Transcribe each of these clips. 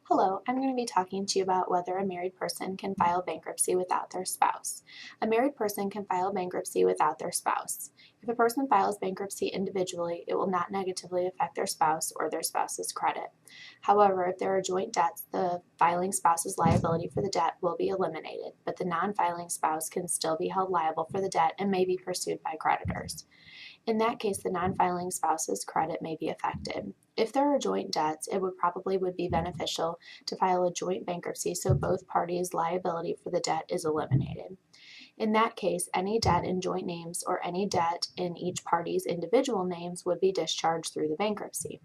Hello, I'm going to be talking to you about whether a married person can file bankruptcy without their spouse. A married person can file bankruptcy without their spouse. If a person files bankruptcy individually, it will not negatively affect their spouse or their spouse's credit. However, if there are joint debts, the filing spouse's liability for the debt will be eliminated, but the non-filing spouse can still be held liable for the debt and may be pursued by creditors. In that case, the non-filing spouse's credit may be affected. If there are joint debts, it would be beneficial to file a joint bankruptcy so both parties' liability for the debt is eliminated. In that case, any debt in joint names or any debt in each party's individual names would be discharged through the bankruptcy.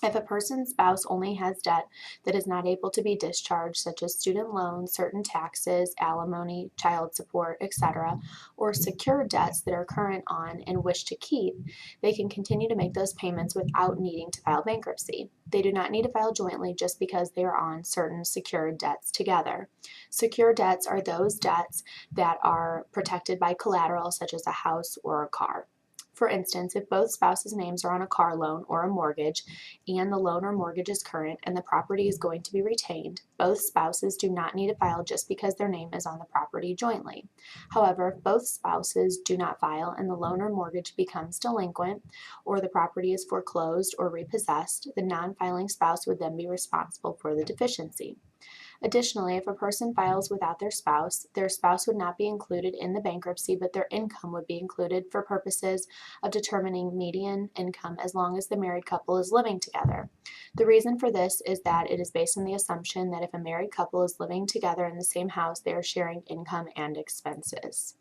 If a person's spouse only has debt that is not able to be discharged, such as student loans, certain taxes, alimony, child support, etc., or secured debts that are current on and wish to keep, they can continue to make those payments without needing to file bankruptcy. They do not need to file jointly just because they are on certain secured debts together. Secured debts are those debts that are protected by collateral, such as a house or a car. For instance, if both spouses' names are on a car loan or a mortgage, and the loan or mortgage is current and the property is going to be retained, both spouses do not need to file just because their name is on the property jointly. However, if both spouses do not file and the loan or mortgage becomes delinquent, or the property is foreclosed or repossessed, the non-filing spouse would then be responsible for the deficiency. Additionally, if a person files without their spouse would not be included in the bankruptcy, but their income would be included for purposes of determining median income as long as the married couple is living together. The reason for this is that it is based on the assumption that if a married couple is living together in the same house, they are sharing income and expenses.